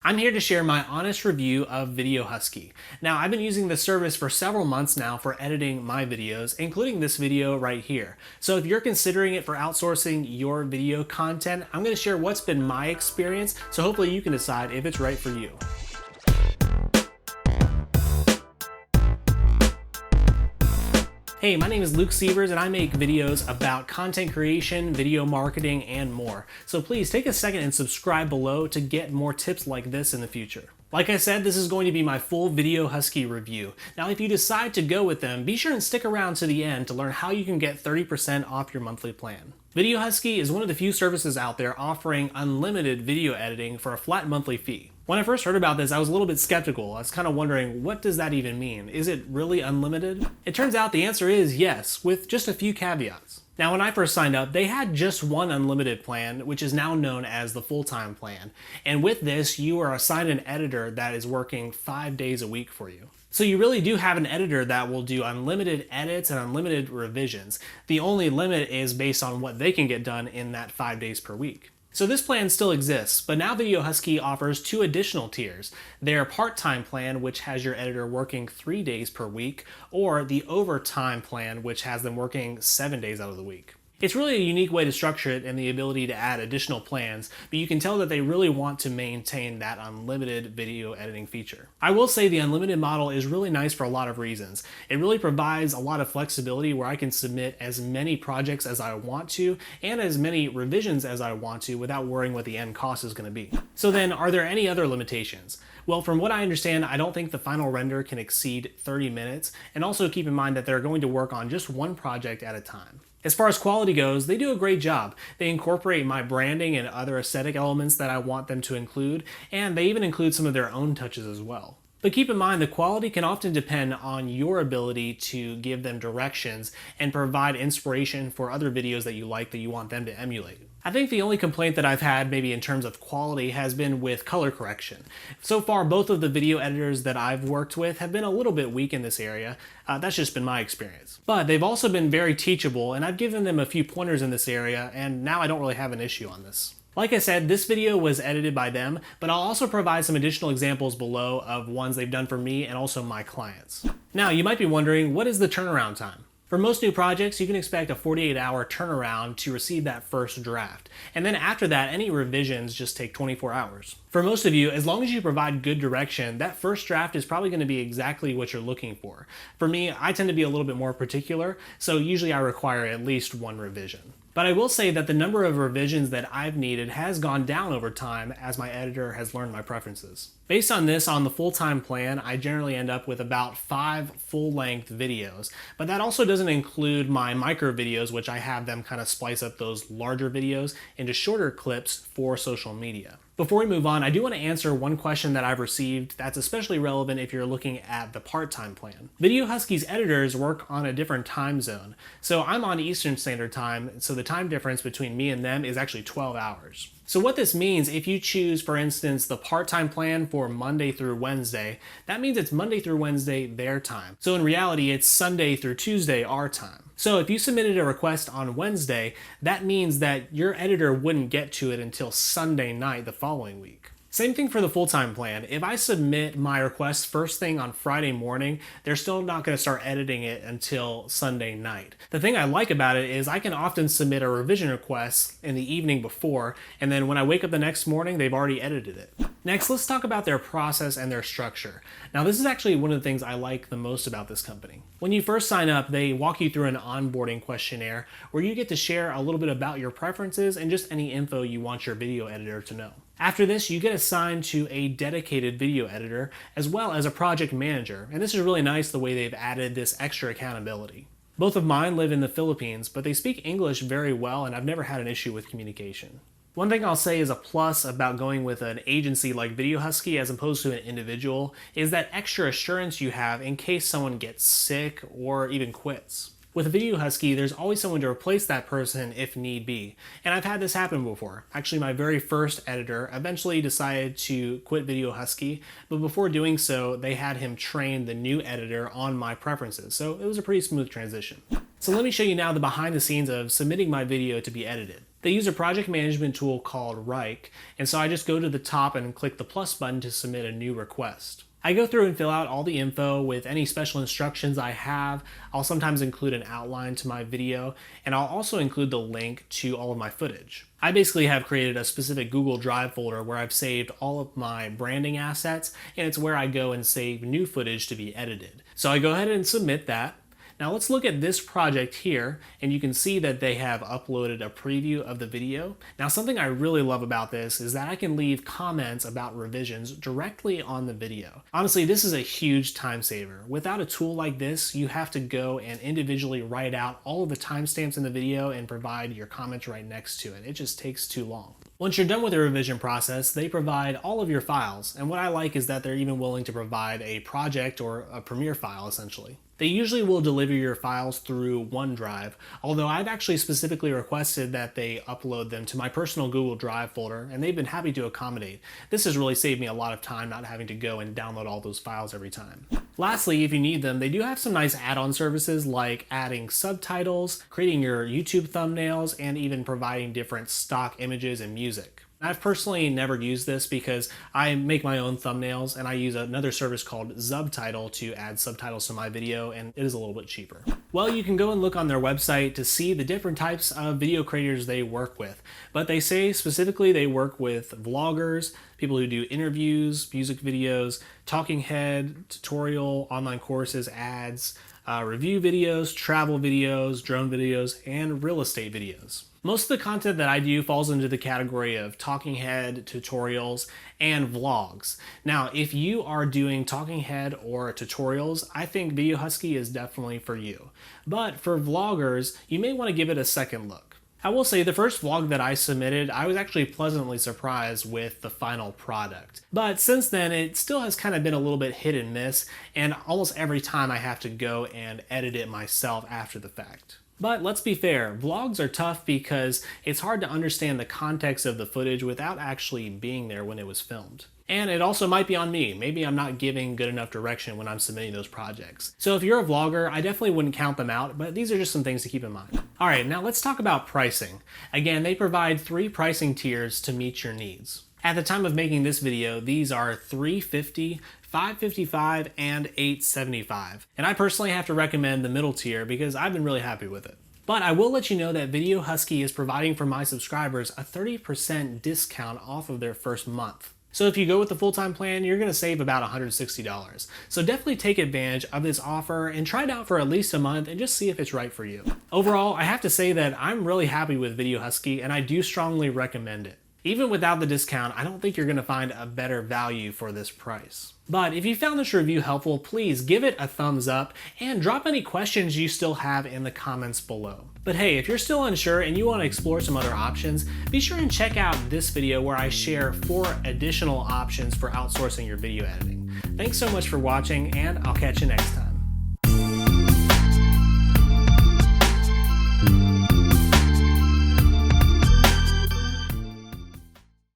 I'm here to share my honest review of Video Husky. Now, I've been using this service for several months now for editing my videos, including this video right here. So if you're considering it for outsourcing your video content, I'm going to share what's been my experience, so hopefully you can decide if it's right for you. Hey, my name is Luke Sievers and I make videos about content creation, video marketing, and more. So please take a second and subscribe below to get more tips like this in the future. Like I said, this is going to be my full Video Husky review. Now, if you decide to go with them, be sure and stick around to the end to learn how you can get 30% off your monthly plan. Video Husky is one of the few services out there offering unlimited video editing for a flat monthly fee. When I first heard about this, I was a little bit skeptical. I was kind of wondering, what does that even mean? Is it really unlimited? It turns out the answer is yes, with just a few caveats. Now, when I first signed up, they had just one unlimited plan, which is now known as the full-time plan. And with this, you are assigned an editor that is working 5 days a week for you. So you really do have an editor that will do unlimited edits and unlimited revisions. The only limit is based on what they can get done in that 5 days per week. So this plan still exists, but now Video Husky offers two additional tiers. Their part-time plan, which has your editor working 3 days per week, or the overtime plan, which has them working 7 days out of the week. It's really a unique way to structure it and the ability to add additional plans, but you can tell that they really want to maintain that unlimited video editing feature. I will say the unlimited model is really nice for a lot of reasons. It really provides a lot of flexibility where I can submit as many projects as I want to and as many revisions as I want to without worrying what the end cost is going to be. So then, are there any other limitations? Well, from what I understand, I don't think the final render can exceed 30 minutes, and also keep in mind that they're going to work on just one project at a time. As far as quality goes, they do a great job. They incorporate my branding and other aesthetic elements that I want them to include, and they even include some of their own touches as well. But keep in mind, the quality can often depend on your ability to give them directions and provide inspiration for other videos that you like that you want them to emulate. I think the only complaint that I've had maybe in terms of quality has been with color correction. So far, both of the video editors that I've worked with have been a little bit weak in this area. That's just been my experience. But they've also been very teachable, and I've given them a few pointers in this area, and now I don't really have an issue on this. Like I said, this video was edited by them, but I'll also provide some additional examples below of ones they've done for me and also my clients. Now, you might be wondering, what is the turnaround time? For most new projects, you can expect a 48-hour turnaround to receive that first draft. And then after that, any revisions just take 24 hours. For most of you, as long as you provide good direction, that first draft is probably going to be exactly what you're looking for. For me, I tend to be a little bit more particular, so usually I require at least one revision. But I will say that the number of revisions that I've needed has gone down over time as my editor has learned my preferences. Based on this, on the full-time plan, I generally end up with about 5 full-length videos. But that also doesn't include my micro videos, which I have them kind of splice up those larger videos into shorter clips for social media. Before we move on, I do want to answer one question that I've received that's especially relevant if you're looking at the part-time plan. Video Husky's editors work on a different time zone. So I'm on Eastern Standard Time, so the time difference between me and them is actually 12 hours. So what this means, if you choose, for instance, the part-time plan for Monday through Wednesday, that means it's Monday through Wednesday their time. So in reality, it's Sunday through Tuesday our time. So if you submitted a request on Wednesday, that means that your editor wouldn't get to it until Sunday night the following week. Same thing for the full-time plan. If I submit my request first thing on Friday morning, they're still not going to start editing it until Sunday night. The thing I like about it is I can often submit a revision request in the evening before, and then when I wake up the next morning, they've already edited it. Next, let's talk about their process and their structure. Now, this is actually one of the things I like the most about this company. When you first sign up, they walk you through an onboarding questionnaire where you get to share a little bit about your preferences and just any info you want your video editor to know. After this, you get assigned to a dedicated video editor as well as a project manager, and this is really nice the way they've added this extra accountability. Both of mine live in the Philippines, but they speak English very well, and I've never had an issue with communication. One thing I'll say is a plus about going with an agency like Video Husky as opposed to an individual is that extra assurance you have in case someone gets sick or even quits. With Video Husky, there's always someone to replace that person if need be. And I've had this happen before. Actually, my very first editor eventually decided to quit Video Husky, but before doing so, they had him train the new editor on my preferences, so it was a pretty smooth transition. So let me show you now the behind the scenes of submitting my video to be edited. They use a project management tool called Rike, and so I just go to the top and click the plus button to submit a new request. I go through and fill out all the info with any special instructions I have. I'll sometimes include an outline to my video, and I'll also include the link to all of my footage. I basically have created a specific Google Drive folder where I've saved all of my branding assets, and it's where I go and save new footage to be edited. So I go ahead and submit that. Now let's look at this project here, and you can see that they have uploaded a preview of the video. Now something I really love about this is that I can leave comments about revisions directly on the video. Honestly, this is a huge time saver. Without a tool like this, you have to go and individually write out all of the timestamps in the video and provide your comments right next to it. It just takes too long. Once you're done with the revision process, they provide all of your files, and what I like is that they're even willing to provide a project or a Premiere file essentially. They usually will deliver your files through OneDrive, although I've actually specifically requested that they upload them to my personal Google Drive folder, and they've been happy to accommodate. This has really saved me a lot of time not having to go and download all those files every time. Lastly, if you need them, they do have some nice add-on services like adding subtitles, creating your YouTube thumbnails, and even providing different stock images and music. I've personally never used this because I make my own thumbnails and I use another service called Subtitle to add subtitles to my video, and it is a little bit cheaper. Well, you can go and look on their website to see the different types of video creators they work with, but they say specifically they work with vloggers, people who do interviews, music videos, talking head, tutorial, online courses, ads, review videos, travel videos, drone videos, and real estate videos. Most of the content that I do falls into the category of talking head, tutorials, and vlogs. Now, if you are doing talking head or tutorials, I think Video Husky is definitely for you. But for vloggers, you may want to give it a second look. I will say the first vlog that I submitted, I was actually pleasantly surprised with the final product. But since then, it still has kind of been a little bit hit and miss, and almost every time I have to go and edit it myself after the fact. But let's be fair, vlogs are tough because it's hard to understand the context of the footage without actually being there when it was filmed. And it also might be on me. Maybe I'm not giving good enough direction when I'm submitting those projects. So if you're a vlogger, I definitely wouldn't count them out, but these are just some things to keep in mind. All right, now let's talk about pricing. Again, they provide 3 pricing tiers to meet your needs. At the time of making this video, these are $350, $555, and $875. And I personally have to recommend the middle tier because I've been really happy with it. But I will let you know that Video Husky is providing for my subscribers a 30% discount off of their first month. So if you go with the full-time plan, you're going to save about $160. So definitely take advantage of this offer and try it out for at least a month and just see if it's right for you. Overall, I have to say that I'm really happy with Video Husky and I do strongly recommend it. Even without the discount, I don't think you're going to find a better value for this price. But if you found this review helpful, please give it a thumbs up and drop any questions you still have in the comments below. But hey, if you're still unsure and you want to explore some other options, be sure and check out this video where I share 4 additional options for outsourcing your video editing. Thanks so much for watching, and I'll catch you next time.